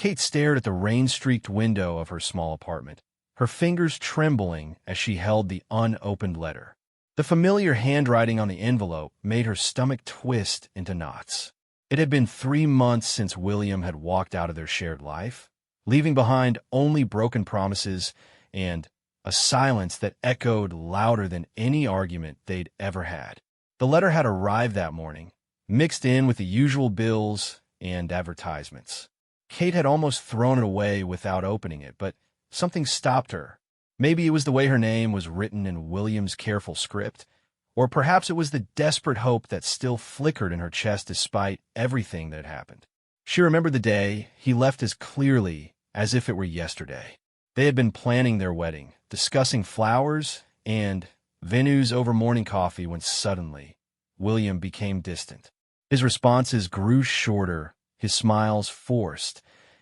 Kate stared at the rain-streaked window of her small apartment, her fingers trembling as she held the unopened letter. The familiar handwriting on the envelope made her stomach twist into knots. It had been 3 months since William had walked out of their shared life, leaving behind only broken promises and a silence that echoed louder than any argument they'd ever had. The letter had arrived that morning, mixed in with the usual bills and advertisements. Kate had almost thrown it away without opening it, but something stopped her. Maybe it was the way her name was written in William's careful script, or perhaps it was the desperate hope that still flickered in her chest despite everything that had happened. She remembered the day he left as clearly as if it were yesterday. They had been planning their wedding, discussing flowers and venues over morning coffee when suddenly William became distant. His responses grew shorter, his smiles forced,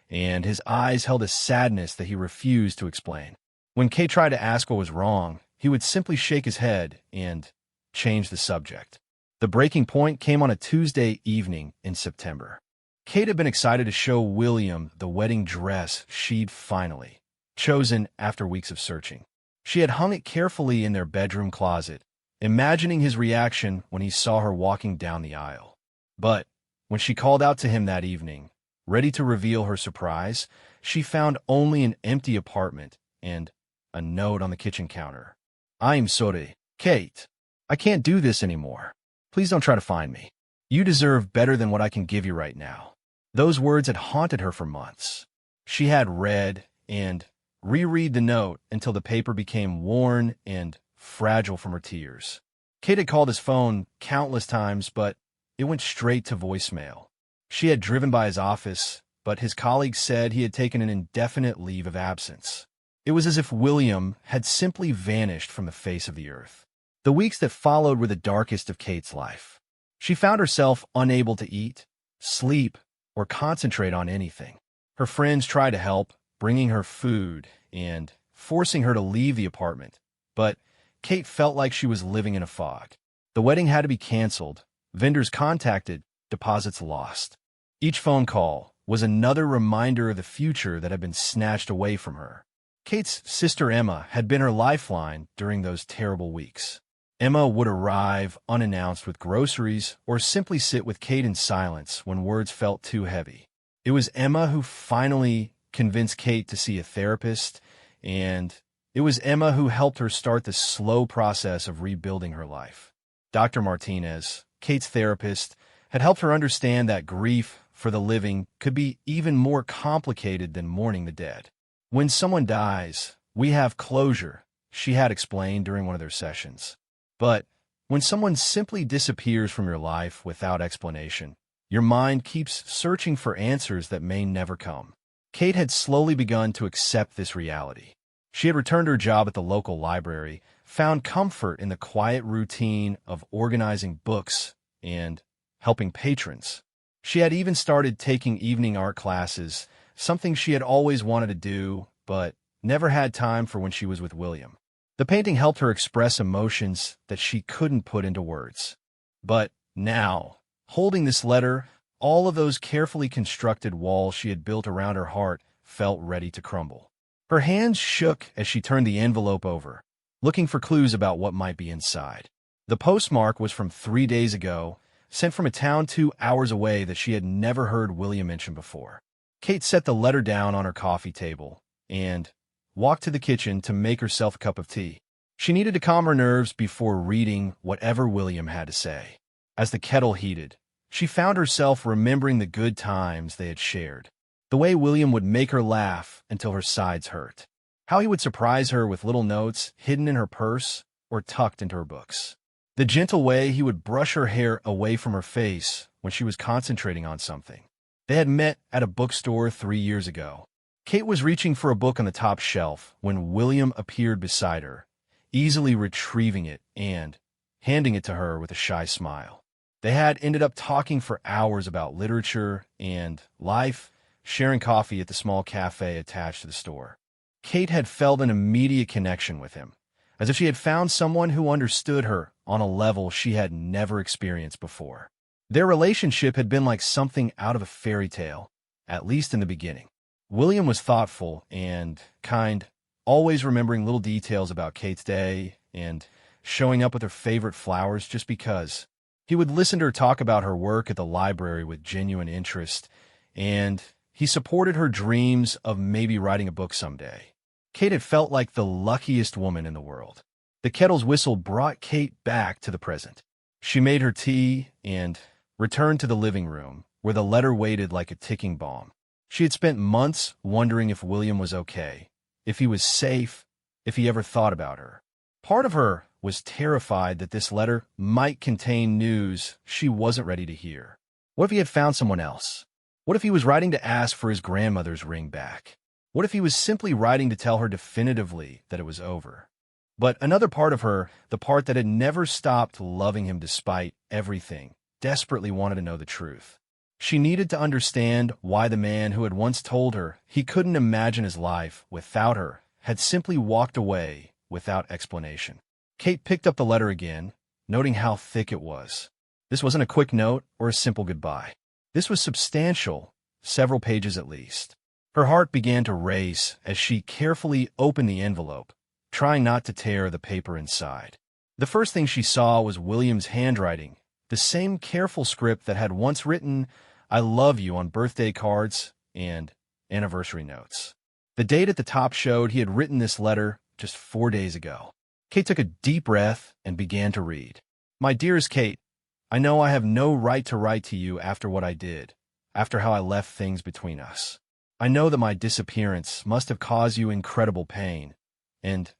and his eyes held a sadness that he refused to explain. When Kate tried to ask what was wrong, he would simply shake his head and change the subject. The breaking point came on a Tuesday evening in September. Kate had been excited to show William the wedding dress she'd finally chosen after weeks of searching. She had hung it carefully in their bedroom closet, imagining his reaction when he saw her walking down the aisle. But when she called out to him that evening, ready to reveal her surprise, she found only an empty apartment and a note on the kitchen counter. "I'm sorry, Kate. I can't do this anymore. Please don't try to find me. You deserve better than what I can give you right now." Those words had haunted her for months. She had read and reread the note until the paper became worn and fragile from her tears. Kate had called his phone countless times, but it went straight to voicemail. She had driven by his office, but his colleagues said he had taken an indefinite leave of absence. It was as if William had simply vanished from the face of the earth. The weeks that followed were the darkest of Kate's life. She found herself unable to eat, sleep, or concentrate on anything. Her friends tried to help, bringing her food and forcing her to leave the apartment, but Kate felt like she was living in a fog. The wedding had to be canceled, vendors contacted, deposits lost. Each phone call was another reminder of the future that had been snatched away from her. Kate's sister Emma had been her lifeline during those terrible weeks. Emma would arrive unannounced with groceries or simply sit with Kate in silence when words felt too heavy. It was Emma who finally convinced Kate to see a therapist, and it was Emma who helped her start the slow process of rebuilding her life. Dr. Martinez, Kate's therapist, had helped her understand that grief for the living could be even more complicated than mourning the dead. "When someone dies, we have closure," she had explained during one of their sessions. "But when someone simply disappears from your life without explanation, your mind keeps searching for answers that may never come." Kate had slowly begun to accept this reality. She had returned to her job at the local library, found comfort in the quiet routine of organizing books and helping patrons. She had even started taking evening art classes, something she had always wanted to do, but never had time for when she was with William. The painting helped her express emotions that she couldn't put into words. But now, holding this letter, all of those carefully constructed walls she had built around her heart felt ready to crumble. Her hands shook as she turned the envelope over, looking for clues about what might be inside. The postmark was from 3 days ago, sent from a town 2 hours away that she had never heard William mention before. Kate set the letter down on her coffee table and walked to the kitchen to make herself a cup of tea. She needed to calm her nerves before reading whatever William had to say. As the kettle heated, she found herself remembering the good times they had shared. The way William would make her laugh until her sides hurt. How he would surprise her with little notes hidden in her purse or tucked into her books. The gentle way he would brush her hair away from her face when she was concentrating on something. They had met at a bookstore 3 years ago. Kate was reaching for a book on the top shelf when William appeared beside her, easily retrieving it and handing it to her with a shy smile. They had ended up talking for hours about literature and life, sharing coffee at the small cafe attached to the store. Kate had felt an immediate connection with him, as if she had found someone who understood her on a level she had never experienced before. Their relationship had been like something out of a fairy tale, at least in the beginning. William was thoughtful and kind, always remembering little details about Kate's day and showing up with her favorite flowers just because. He would listen to her talk about her work at the library with genuine interest, and he supported her dreams of maybe writing a book someday. Kate had felt like the luckiest woman in the world. The kettle's whistle brought Kate back to the present. She made her tea and returned to the living room, where the letter waited like a ticking bomb. She had spent months wondering if William was okay, if he was safe, if he ever thought about her. Part of her was terrified that this letter might contain news she wasn't ready to hear. What if he had found someone else? What if he was writing to ask for his grandmother's ring back? What if he was simply writing to tell her definitively that it was over? But another part of her, the part that had never stopped loving him despite everything, desperately wanted to know the truth. She needed to understand why the man who had once told her he couldn't imagine his life without her had simply walked away without explanation. Kate picked up the letter again, noting how thick it was. This wasn't a quick note or a simple goodbye. This was substantial, several pages at least. Her heart began to race as she carefully opened the envelope, trying not to tear the paper inside. The first thing she saw was William's handwriting, the same careful script that had once written, "I love you" on birthday cards and anniversary notes. The date at the top showed he had written this letter just 4 days ago. Kate took a deep breath and began to read. "My dearest Kate, I know I have no right to write to you after what I did, after how I left things between us. I know that my disappearance must have caused you incredible pain, and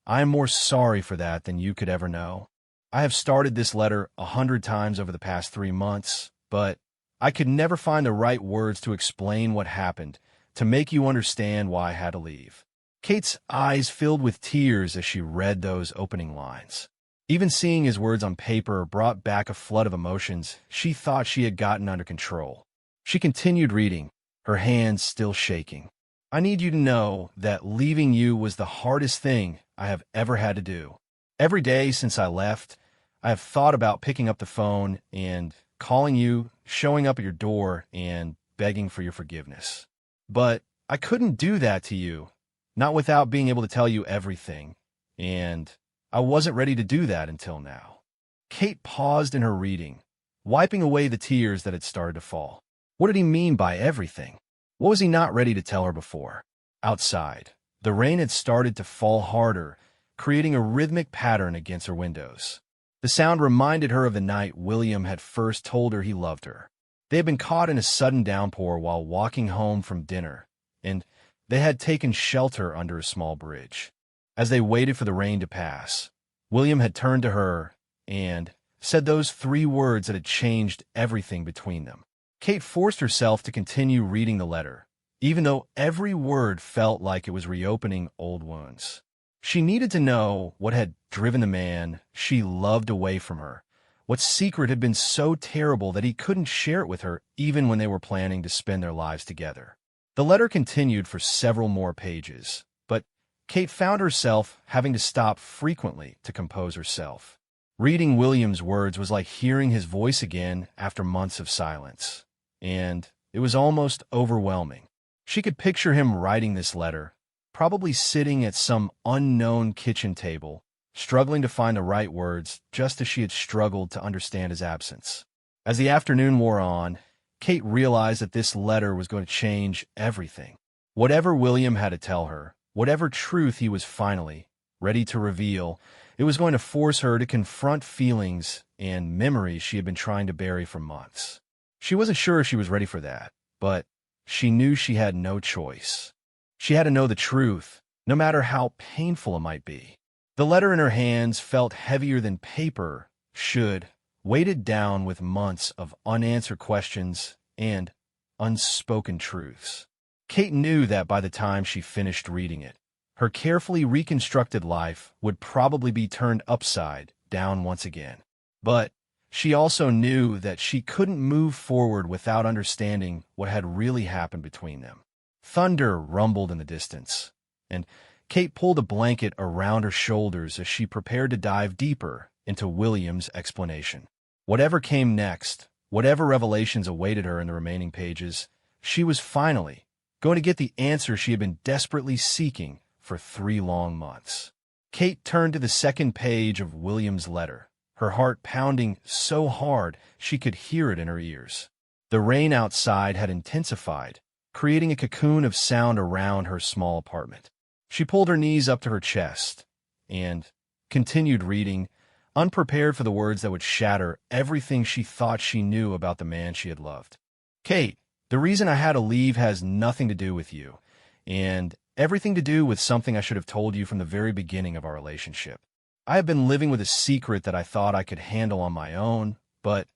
I am more sorry for that than you could ever know. I have started this letter 100 times over the past 3 months, but I could never find the right words to explain what happened, to make you understand why I had to leave." Kate's eyes filled with tears as she read those opening lines. Even seeing his words on paper brought back a flood of emotions she thought she had gotten under control. She continued reading, her hands still shaking. "I need you to know that leaving you was the hardest thing I have ever had to do. Every day since I left, I have thought about picking up the phone and calling you, showing up at your door, and begging for your forgiveness. But I couldn't do that to you, not without being able to tell you everything, and I wasn't ready to do that until now." Kate paused in her reading, wiping away the tears that had started to fall. What did he mean by everything? What was he not ready to tell her before? Outside, the rain had started to fall harder, creating a rhythmic pattern against her windows. The sound reminded her of the night William had first told her he loved her. They had been caught in a sudden downpour while walking home from dinner, and they had taken shelter under a small bridge. As they waited for the rain to pass, William had turned to her and said those 3 words that had changed everything between them. Kate forced herself to continue reading the letter, even though every word felt like it was reopening old wounds. She needed to know what had driven the man she loved away from her, what secret had been so terrible that he couldn't share it with her even when they were planning to spend their lives together. The letter continued for several more pages, but Kate found herself having to stop frequently to compose herself. Reading William's words was like hearing his voice again after months of silence, and it was almost overwhelming. She could picture him writing this letter, probably sitting at some unknown kitchen table, struggling to find the right words just as she had struggled to understand his absence. As the afternoon wore on, Kate realized that this letter was going to change everything. Whatever William had to tell her, whatever truth he was finally ready to reveal, it was going to force her to confront feelings and memories she had been trying to bury for months. She wasn't sure she was ready for that, but she knew she had no choice. She had to know the truth, no matter how painful it might be. The letter in her hands felt heavier than paper should, weighted down with months of unanswered questions and unspoken truths. Kate knew that by the time she finished reading it, her carefully reconstructed life would probably be turned upside down once again. But she also knew that she couldn't move forward without understanding what had really happened between them. Thunder rumbled in the distance, and Kate pulled a blanket around her shoulders as she prepared to dive deeper into William's explanation. Whatever came next, whatever revelations awaited her in the remaining pages, she was finally going to get the answer she had been desperately seeking for 3 long months. Kate turned to the second page of William's letter, her heart pounding so hard she could hear it in her ears. The rain outside had intensified, creating a cocoon of sound around her small apartment. She pulled her knees up to her chest and continued reading, unprepared for the words that would shatter everything she thought she knew about the man she had loved. Kate, the reason I had to leave has nothing to do with you, and everything to do with something I should have told you from the very beginning of our relationship. I have been living with a secret that I thought I could handle on my own, but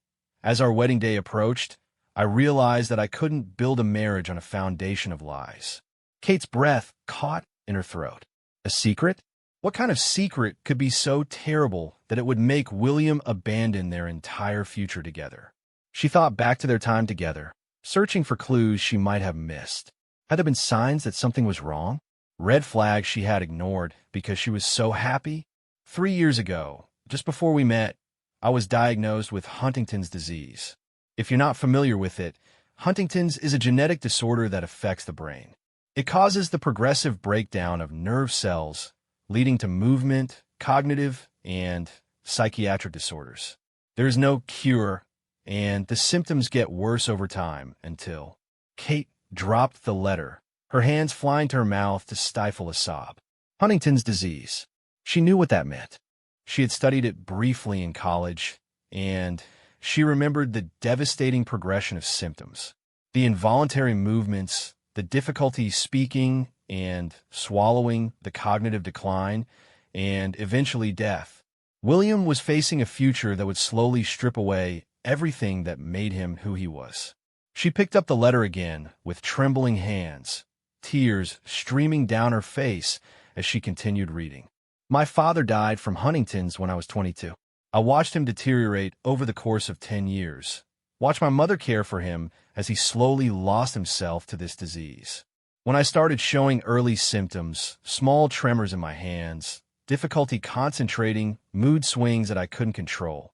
as our wedding day approached, I realized that I couldn't build a marriage on a foundation of lies. Kate's breath caught in her throat. A secret? What kind of secret could be so terrible that it would make William abandon their entire future together? She thought back to their time together, searching for clues she might have missed. Had there been signs that something was wrong? Red flags she had ignored because she was so happy? 3 years ago, just before we met, I was diagnosed with Huntington's disease. If you're not familiar with it, Huntington's is a genetic disorder that affects the brain. It causes the progressive breakdown of nerve cells, leading to movement, cognitive, and psychiatric disorders. There is no cure, and the symptoms get worse over time until Kate dropped the letter, her hands flying to her mouth to stifle a sob. Huntington's disease. She knew what that meant. She had studied it briefly in college, and she remembered the devastating progression of symptoms. The involuntary movements, the difficulty speaking and swallowing, the cognitive decline, and eventually death. William was facing a future that would slowly strip away everything that made him who he was. She picked up the letter again with trembling hands, tears streaming down her face as she continued reading. My father died from Huntington's when I was 22. I watched him deteriorate over the course of 10 years, watched my mother care for him as he slowly lost himself to this disease. When I started showing early symptoms, small tremors in my hands, difficulty concentrating, mood swings that I couldn't control,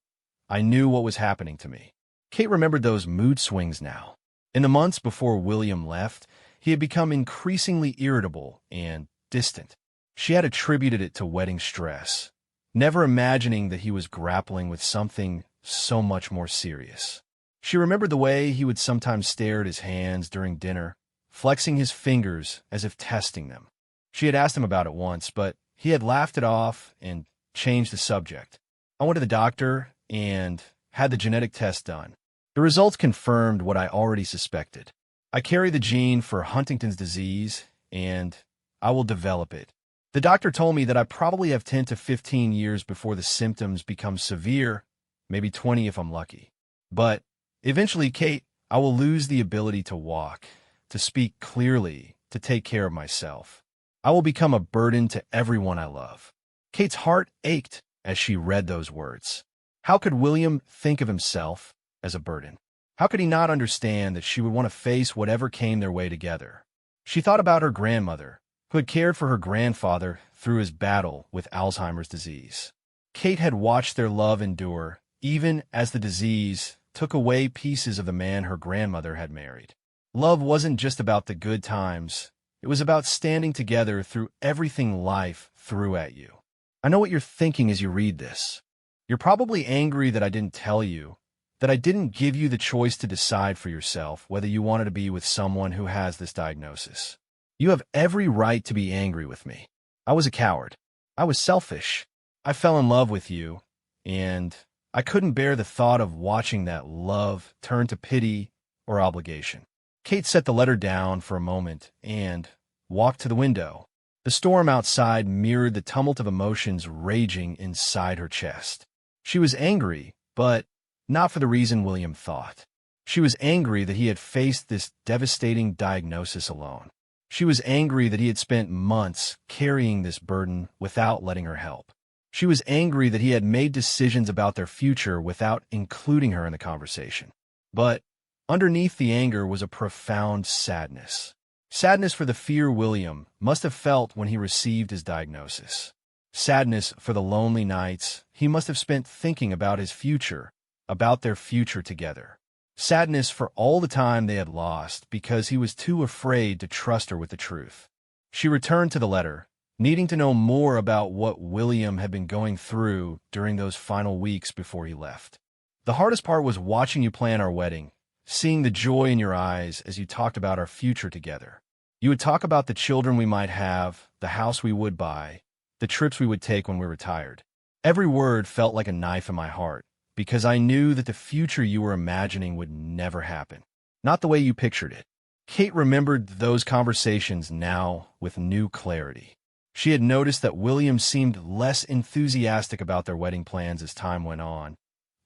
I knew what was happening to me. Kate remembered those mood swings now. In the months before William left, he had become increasingly irritable and distant. She had attributed it to wedding stress, never imagining that he was grappling with something so much more serious. She remembered the way he would sometimes stare at his hands during dinner, flexing his fingers as if testing them. She had asked him about it once, but he had laughed it off and changed the subject. I went to the doctor and had the genetic test done. The results confirmed what I already suspected. I carry the gene for Huntington's disease, and I will develop it. The doctor told me that I probably have 10 to 15 years before the symptoms become severe, maybe 20 if I'm lucky. But eventually, Kate, I will lose the ability to walk, to speak clearly, to take care of myself. I will become a burden to everyone I love. Kate's heart ached as she read those words. How could William think of himself as a burden? How could he not understand that she would want to face whatever came their way together? She thought about her grandmother, who had cared for her grandfather through his battle with Alzheimer's disease. Kate had watched their love endure, even as the disease took away pieces of the man her grandmother had married. Love wasn't just about the good times. It was about standing together through everything life threw at you. I know what you're thinking as you read this. You're probably angry that I didn't tell you, that I didn't give you the choice to decide for yourself whether you wanted to be with someone who has this diagnosis. You have every right to be angry with me. I was a coward. I was selfish. I fell in love with you, and I couldn't bear the thought of watching that love turn to pity or obligation. Kate set the letter down for a moment and walked to the window. The storm outside mirrored the tumult of emotions raging inside her chest. She was angry, but not for the reason William thought. She was angry that he had faced this devastating diagnosis alone. She was angry that he had spent months carrying this burden without letting her help. She was angry that he had made decisions about their future without including her in the conversation. But underneath the anger was a profound sadness. Sadness for the fear William must have felt when he received his diagnosis. Sadness for the lonely nights he must have spent thinking about his future, about their future together. sadness for all the time they had lost because he was too afraid to trust her with the truth. She returned to the letter, needing to know more about what William had been going through during those final weeks before he left. The hardest part was watching you plan our wedding, seeing the joy in your eyes as you talked about our future together. You would talk about the children we might have, the house we would buy, the trips we would take when we retired. Every word felt like a knife in my heart, because I knew that the future you were imagining would never happen. Not the way you pictured it. Kate remembered those conversations now with new clarity. She had noticed that William seemed less enthusiastic about their wedding plans as time went on,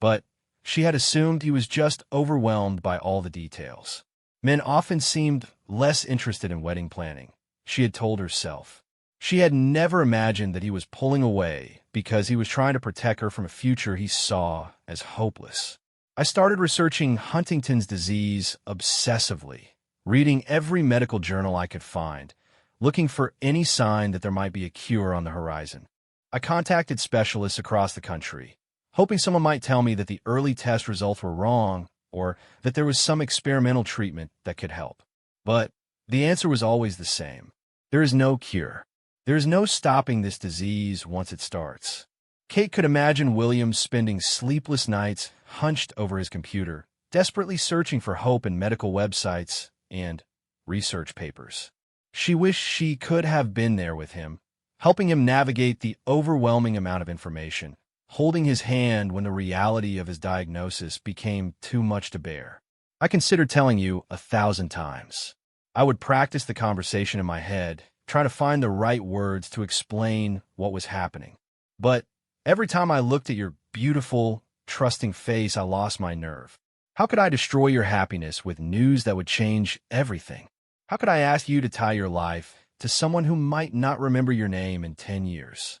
but she had assumed he was just overwhelmed by all the details. Men often seemed less interested in wedding planning, she had told herself. She had never imagined that he was pulling away because he was trying to protect her from a future he saw as hopeless. I started researching Huntington's disease obsessively, reading every medical journal I could find, looking for any sign that there might be a cure on the horizon. I contacted specialists across the country, hoping someone might tell me that the early test results were wrong or that there was some experimental treatment that could help. But the answer was always the same. There is no cure. There is no stopping this disease once it starts. Kate could imagine William spending sleepless nights hunched over his computer, desperately searching for hope in medical websites and research papers. She wished she could have been there with him, helping him navigate the overwhelming amount of information, holding his hand when the reality of his diagnosis became too much to bear. I considered telling you 1,000 times. I would practice the conversation in my head, trying to find the right words to explain what was happening. But every time I looked at your beautiful, trusting face, I lost my nerve. How could I destroy your happiness with news that would change everything? How could I ask you to tie your life to someone who might not remember your name in 10 years?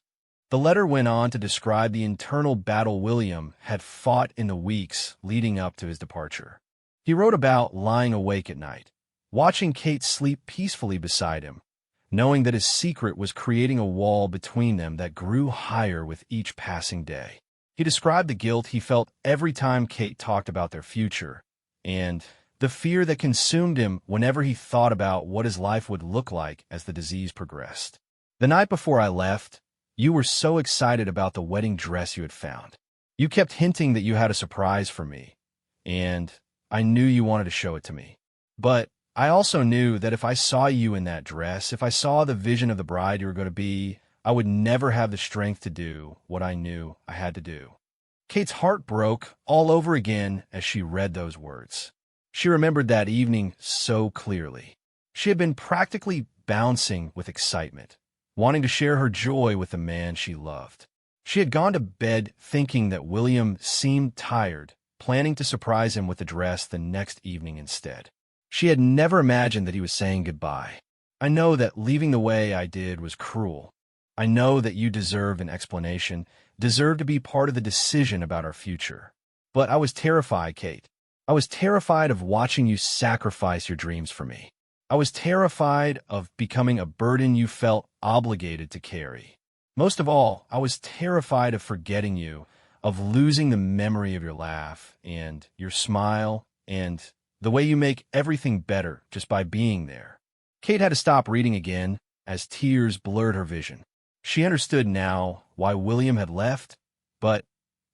The letter went on to describe the internal battle William had fought in the weeks leading up to his departure. He wrote about lying awake at night, watching Kate sleep peacefully beside him, knowing that his secret was creating a wall between them that grew higher with each passing day. He described the guilt he felt every time Kate talked about their future, and the fear that consumed him whenever he thought about what his life would look like as the disease progressed. The night before I left, you were so excited about the wedding dress you had found. You kept hinting that you had a surprise for me, and I knew you wanted to show it to me. But I also knew that if I saw you in that dress, if I saw the vision of the bride you were going to be, I would never have the strength to do what I knew I had to do. Kate's heart broke all over again as she read those words. She remembered that evening so clearly. She had been practically bouncing with excitement, wanting to share her joy with the man she loved. She had gone to bed thinking that William seemed tired, planning to surprise him with the dress the next evening instead. She had never imagined that he was saying goodbye. I know that leaving the way I did was cruel. I know that you deserve an explanation, deserve to be part of the decision about our future. But I was terrified, Kate. I was terrified of watching you sacrifice your dreams for me. I was terrified of becoming a burden you felt obligated to carry. Most of all, I was terrified of forgetting you, of losing the memory of your laugh and your smile and the way you make everything better just by being there. Kate had to stop reading again as tears blurred her vision. She understood now why William had left, but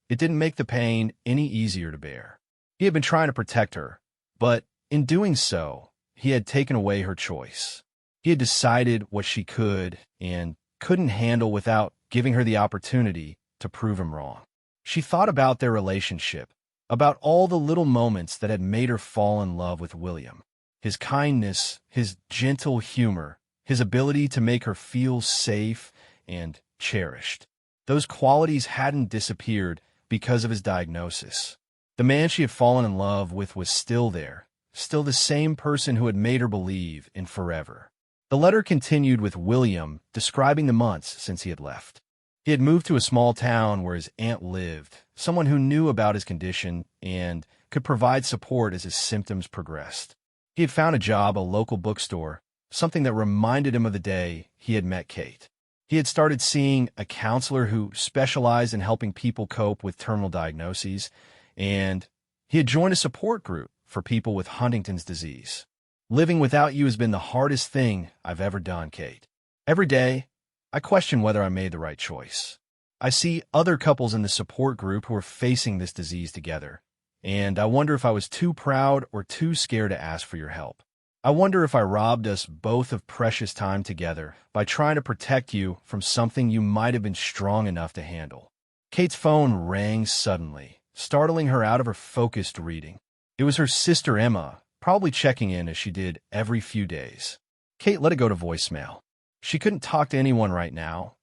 it didn't make the pain any easier to bear. He had been trying to protect her, but in doing so, he had taken away her choice. He had decided what she could and couldn't handle without giving her the opportunity to prove him wrong. She thought about their relationship, about all the little moments that had made her fall in love with William. His kindness, his gentle humor, his ability to make her feel safe and cherished. Those qualities hadn't disappeared because of his diagnosis. The man she had fallen in love with was still there, still the same person who had made her believe in forever. The letter continued with William describing the months since he had left. He had moved to a small town where his aunt lived, someone who knew about his condition and could provide support as his symptoms progressed. He had found a job, a local bookstore, something that reminded him of the day he had met Kate. He had started seeing a counselor who specialized in helping people cope with terminal diagnoses, and He had joined a support group for people with Huntington's disease. Living without you has been the hardest thing I've ever done, Kate. Every day, I question whether I made the right choice. I see other couples in the support group who are facing this disease together, and I wonder if I was too proud or too scared to ask for your help. I wonder if I robbed us both of precious time together by trying to protect you from something you might have been strong enough to handle. Kate's phone rang suddenly, startling her out of her focused reading. It was her sister Emma, probably checking in as she did every few days. Kate let it go to voicemail. She couldn't talk to anyone right now,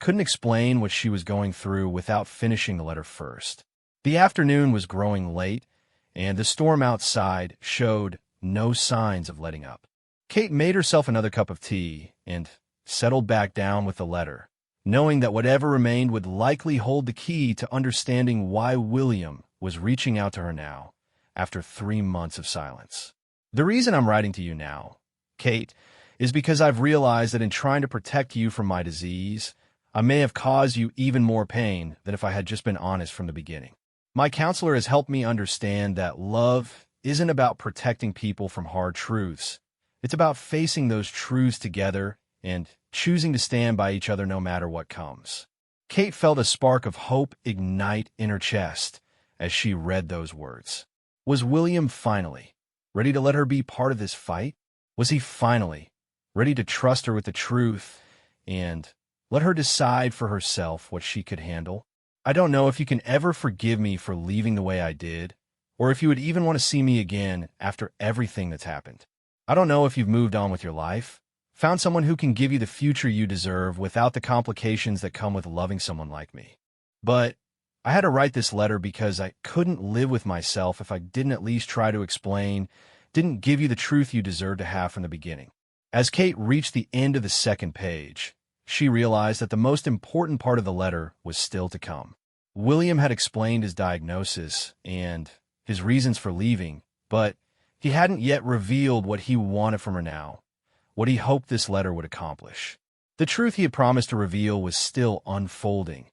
couldn't explain what she was going through without finishing the letter first. The afternoon was growing late, and the storm outside showed no signs of letting up. Kate made herself another cup of tea and settled back down with the letter, knowing that whatever remained would likely hold the key to understanding why William was reaching out to her now, after 3 months of silence. The reason I'm writing to you now, Kate, is because I've realized that in trying to protect you from my disease, I may have caused you even more pain than if I had just been honest from the beginning. My counselor has helped me understand that love isn't about protecting people from hard truths. It's about facing those truths together and choosing to stand by each other no matter what comes. Kate felt a spark of hope ignite in her chest as she read those words. Was William finally ready to let her be part of this fight? Was he finally ready to trust her with the truth and let her decide for herself what she could handle? I don't know if you can ever forgive me for leaving the way I did, or if you would even want to see me again after everything that's happened. I don't know if you've moved on with your life, found someone who can give you the future you deserve without the complications that come with loving someone like me. But I had to write this letter because I couldn't live with myself if I didn't at least try to explain, didn't give you the truth you deserved to have from the beginning. As Kate reached the end of the second page, she realized that the most important part of the letter was still to come. William had explained his diagnosis and his reasons for leaving, but he hadn't yet revealed what he wanted from her now, what he hoped this letter would accomplish. The truth he had promised to reveal was still unfolding,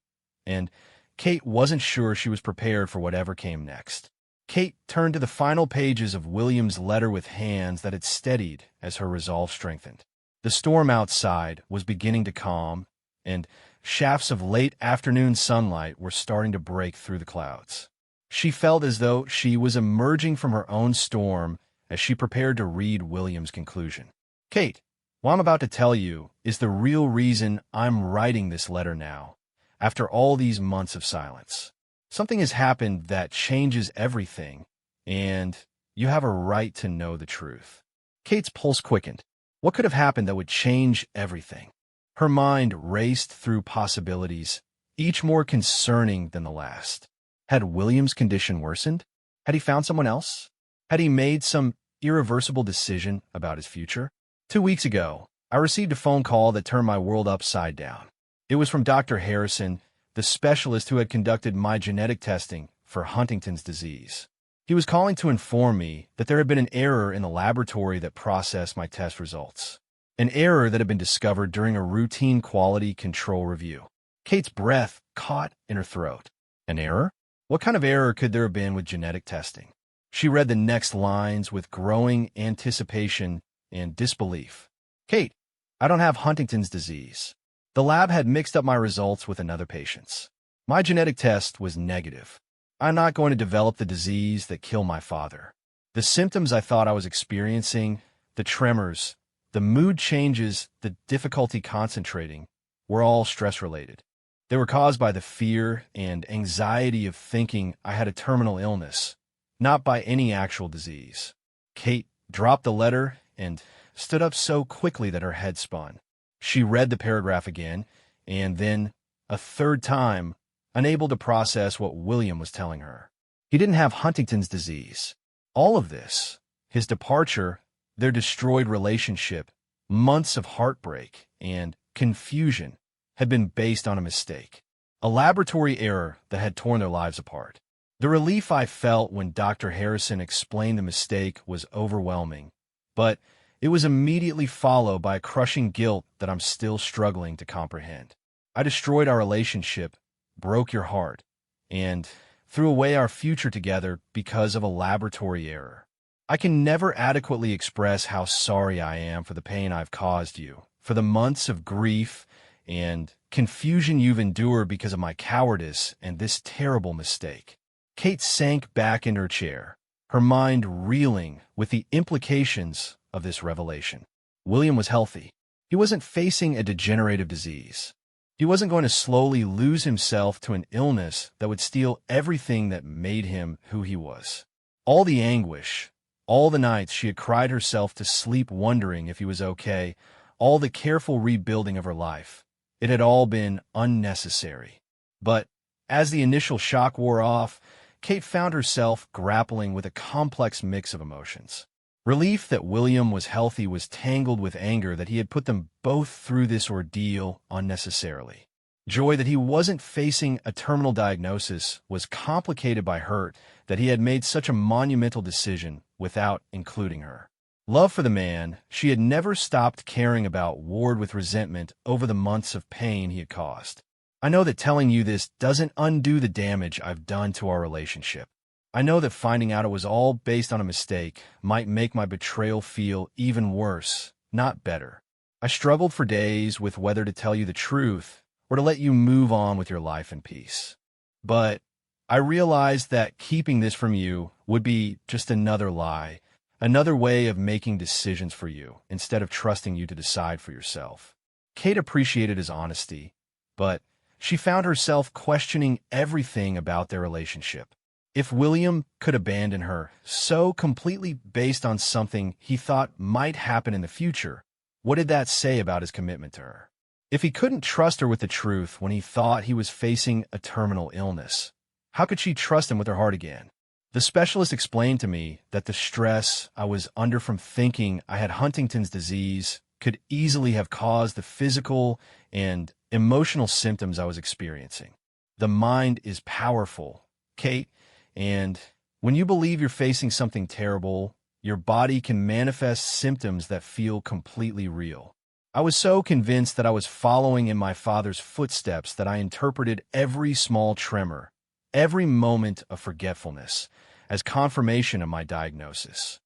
and Kate wasn't sure she was prepared for whatever came next. Kate turned to the final pages of William's letter with hands that had steadied as her resolve strengthened. The storm outside was beginning to calm, and shafts of late afternoon sunlight were starting to break through the clouds. She felt as though she was emerging from her own storm as she prepared to read William's conclusion. Kate, what I'm about to tell you is the real reason I'm writing this letter now, after all these months of silence. Something has happened that changes everything, and you have a right to know the truth. Kate's pulse quickened. What could have happened that would change everything? Her mind raced through possibilities, each more concerning than the last. Had William's condition worsened? Had he found someone else? Had he made some irreversible decision about his future? 2 weeks ago, I received a phone call that turned my world upside down. It was from Dr. Harrison, the specialist who had conducted my genetic testing for Huntington's disease. He was calling to inform me that there had been an error in the laboratory that processed my test results. An error that had been discovered during a routine quality control review. Kate's breath caught in her throat. An error? What kind of error could there have been with genetic testing? She read the next lines with growing anticipation and disbelief. Kate, I don't have Huntington's disease. The lab had mixed up my results with another patient's. My genetic test was negative. I'm not going to develop the disease that killed my father. The symptoms I thought I was experiencing, the tremors, the mood changes, the difficulty concentrating, were all stress-related. They were caused by the fear and anxiety of thinking I had a terminal illness, not by any actual disease. Kate dropped the letter and stood up so quickly that her head spun. She read the paragraph again, and then, a third time, unable to process what William was telling her. He didn't have Huntington's disease. All of this, his departure, their destroyed relationship, months of heartbreak and confusion, had been based on a mistake, a laboratory error that had torn their lives apart. The relief I felt when Dr. Harrison explained the mistake was overwhelming, but it was immediately followed by a crushing guilt that I'm still struggling to comprehend. I destroyed our relationship, broke your heart, and threw away our future together because of a laboratory error. I can never adequately express how sorry I am for the pain I've caused you, for the months of grief and confusion you've endured because of my cowardice and this terrible mistake." Kate sank back in her chair, her mind reeling with the implications of this revelation. William was healthy. He wasn't facing a degenerative disease. He wasn't going to slowly lose himself to an illness that would steal everything that made him who he was. All the anguish, all the nights she had cried herself to sleep wondering if he was okay, all the careful rebuilding of her life, it had all been unnecessary. But as the initial shock wore off, Kate found herself grappling with a complex mix of emotions. Relief that William was healthy was tangled with anger that he had put them both through this ordeal unnecessarily. Joy that he wasn't facing a terminal diagnosis was complicated by hurt that he had made such a monumental decision without including her. Love for the man she had never stopped caring about warred with resentment over the months of pain he had caused. "I know that telling you this doesn't undo the damage I've done to our relationship. I know that finding out it was all based on a mistake might make my betrayal feel even worse, not better. I struggled for days with whether to tell you the truth or to let you move on with your life in peace. But I realized that keeping this from you would be just another lie, another way of making decisions for you instead of trusting you to decide for yourself." Kate appreciated his honesty, but she found herself questioning everything about their relationship. If William could abandon her so completely based on something he thought might happen in the future, what did that say about his commitment to her? If he couldn't trust her with the truth when he thought he was facing a terminal illness, how could she trust him with her heart again? "The specialist explained to me that the stress I was under from thinking I had Huntington's disease could easily have caused the physical and emotional symptoms I was experiencing. The mind is powerful, Kate, and when you believe you're facing something terrible, your body can manifest symptoms that feel completely real. I was so convinced that I was following in my father's footsteps that I interpreted every small tremor, every moment of forgetfulness, as confirmation of my diagnosis."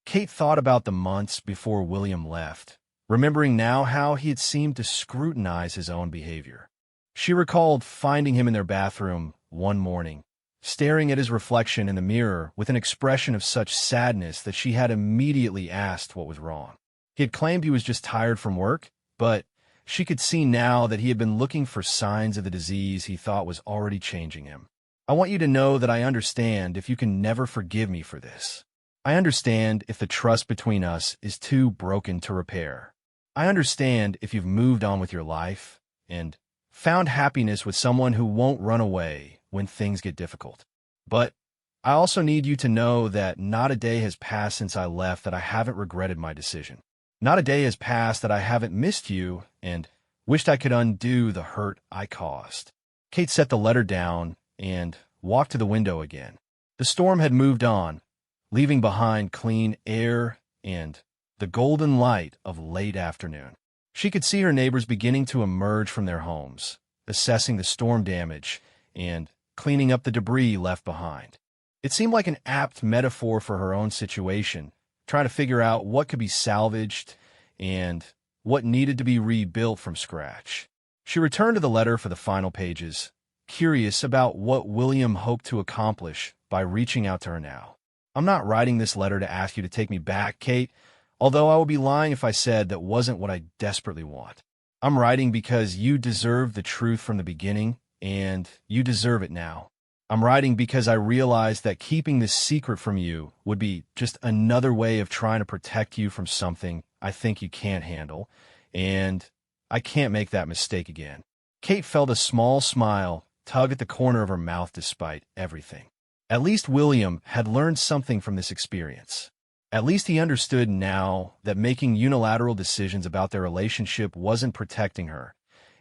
Kate thought about the months before William left, remembering now how he had seemed to scrutinize his own behavior. She recalled finding him in their bathroom one morning, staring at his reflection in the mirror with an expression of such sadness that she had immediately asked what was wrong. He had claimed he was just tired from work, but she could see now that he had been looking for signs of the disease he thought was already changing him. "I want you to know that I understand if you can never forgive me for this. I understand if the trust between us is too broken to repair. I understand if you've moved on with your life and found happiness with someone who won't run away when things get difficult. But I also need you to know that not a day has passed since I left that I haven't regretted my decision. Not a day has passed that I haven't missed you and wished I could undo the hurt I caused." Kate set the letter down and walked to the window again. The storm had moved on, leaving behind clean air and the golden light of late afternoon. She could see her neighbors beginning to emerge from their homes, assessing the storm damage and cleaning up the debris left behind. It seemed like an apt metaphor for her own situation, trying to figure out what could be salvaged and what needed to be rebuilt from scratch. She returned to the letter for the final pages, curious about what William hoped to accomplish by reaching out to her now. "I'm not writing this letter to ask you to take me back, Kate, although I would be lying if I said that wasn't what I desperately want. I'm writing because you deserve the truth from the beginning, and you deserve it now. I'm writing because I realize that keeping this secret from you would be just another way of trying to protect you from something I think you can't handle, and I can't make that mistake again." Kate felt a small smile tug at the corner of her mouth despite everything. At least William had learned something from this experience. At least he understood now that making unilateral decisions about their relationship wasn't protecting her.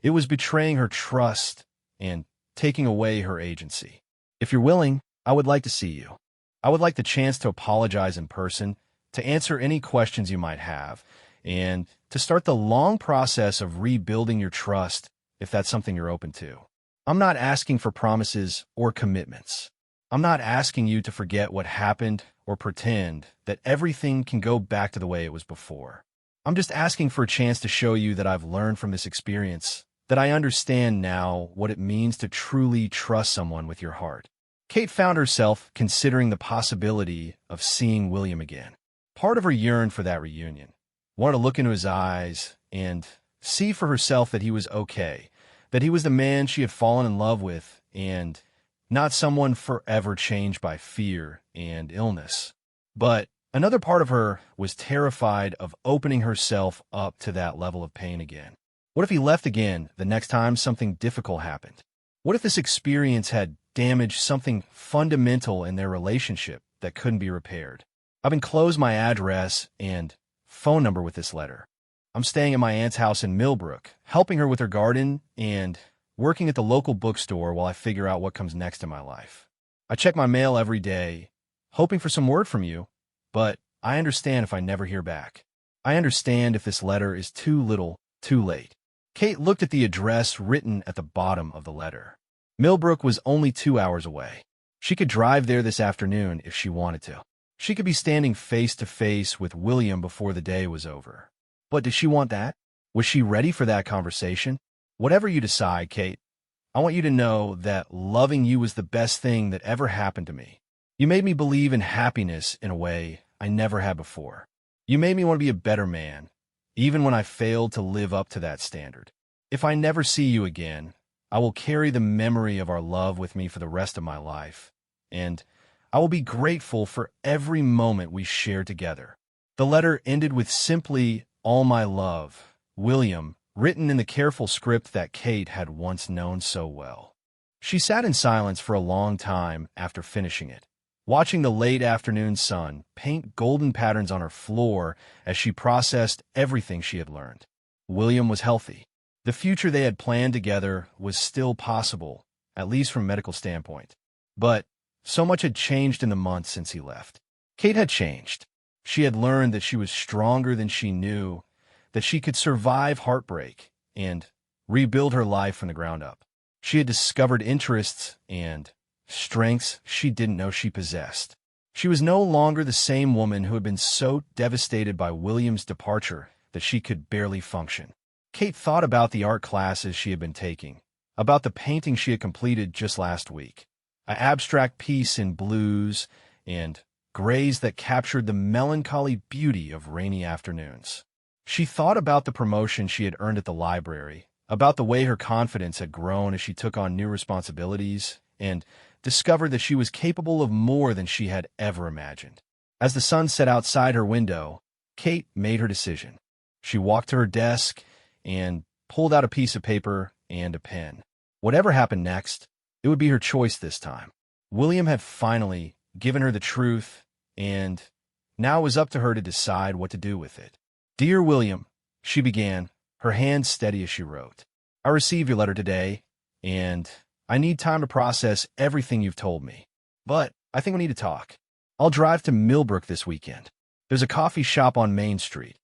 It was betraying her trust and taking away her agency. "If you're willing, I would like to see you. I would like the chance to apologize in person, to answer any questions you might have, and to start the long process of rebuilding your trust if that's something you're open to. I'm not asking for promises or commitments. I'm not asking you to forget what happened or pretend that everything can go back to the way it was before. I'm just asking for a chance to show you that I've learned from this experience, that I understand now what it means to truly trust someone with your heart. Kate found herself considering the possibility of seeing William again. Part of her yearned for that reunion, wanted to look into his eyes and see for herself that he was okay, that he was the man she had fallen in love with, and not someone forever changed by fear and illness. But another part of her was terrified of opening herself up to that level of pain again. What if he left again the next time something difficult happened? What if this experience had damaged something fundamental in their relationship that couldn't be repaired? I've enclosed my address and phone number with this letter. I'm staying at my aunt's house in Millbrook, helping her with her garden and working at the local bookstore while I figure out what comes next in my life. I check my mail every day, hoping for some word from you, but I understand if I never hear back. I understand if this letter is too little, too late. Kate looked at the address written at the bottom of the letter. Millbrook was only 2 hours away. She could drive there this afternoon if she wanted to. She could be standing face to face with William before the day was over. But did she want that? Was she ready for that conversation? Whatever you decide, Kate, I want you to know that loving you was the best thing that ever happened to me. You made me believe in happiness in a way I never had before. You made me want to be a better man, even when I failed to live up to that standard. If I never see you again, I will carry the memory of our love with me for the rest of my life, and I will be grateful for every moment we shared together. The letter ended with simply, "All my love, William," written in the careful script that Kate had once known so well. She sat in silence for a long time after finishing it, watching the late afternoon sun paint golden patterns on her floor as she processed everything she had learned. William was healthy. The future they had planned together was still possible, at least from a medical standpoint. But so much had changed in the months since he left. Kate had changed. She had learned that she was stronger than she knew, that she could survive heartbreak and rebuild her life from the ground up. She had discovered interests and strengths she didn't know she possessed. She was no longer the same woman who had been so devastated by William's departure that she could barely function. Kate thought about the art classes she had been taking, about the painting she had completed just last week, an abstract piece in blues and grays that captured the melancholy beauty of rainy afternoons. She thought about the promotion she had earned at the library, about the way her confidence had grown as she took on new responsibilities, and discovered that she was capable of more than she had ever imagined. As the sun set outside her window, Kate made her decision. She walked to her desk and pulled out a piece of paper and a pen. Whatever happened next, it would be her choice this time. William had finally given her the truth, and now it was up to her to decide what to do with it. "Dear William," she began, her hand steady as she wrote, "I received your letter today, and I need time to process everything you've told me. But I think we need to talk. I'll drive to Millbrook this weekend. There's a coffee shop on Main Street.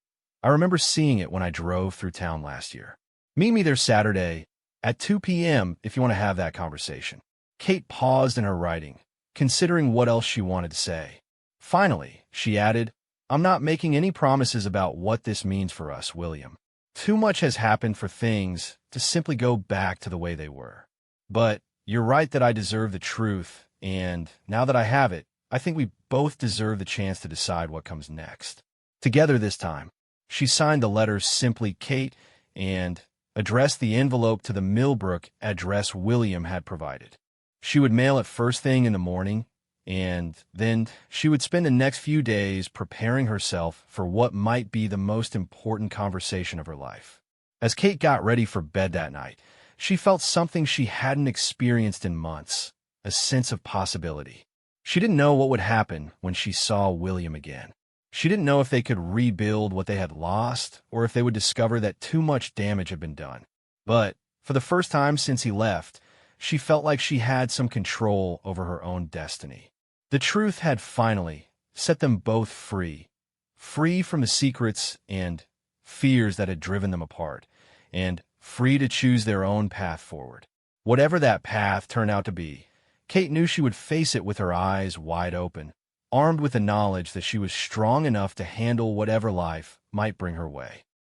I remember seeing it when I drove through town last year. Meet me there Saturday at 2 p.m. if you want to have that conversation." Kate paused in her writing, considering what else she wanted to say. Finally, she added, "I'm not making any promises about what this means for us, William. Too much has happened for things to simply go back to the way they were. But you're right that I deserve the truth, and now that I have it, I think we both deserve the chance to decide what comes next. Together this time." She signed the letter simply Kate and addressed the envelope to the Millbrook address William had provided. She would mail it first thing in the morning, and then she would spend the next few days preparing herself for what might be the most important conversation of her life. As Kate got ready for bed that night, she felt something she hadn't experienced in months, a sense of possibility. She didn't know what would happen when she saw William again. She didn't know if they could rebuild what they had lost or if they would discover that too much damage had been done. But for the first time since he left, she felt like she had some control over her own destiny. The truth had finally set them both free, free from the secrets and fears that had driven them apart, and free to choose their own path forward. Whatever that path turned out to be, Kate knew she would face it with her eyes wide open, armed with the knowledge that she was strong enough to handle whatever life might bring her way.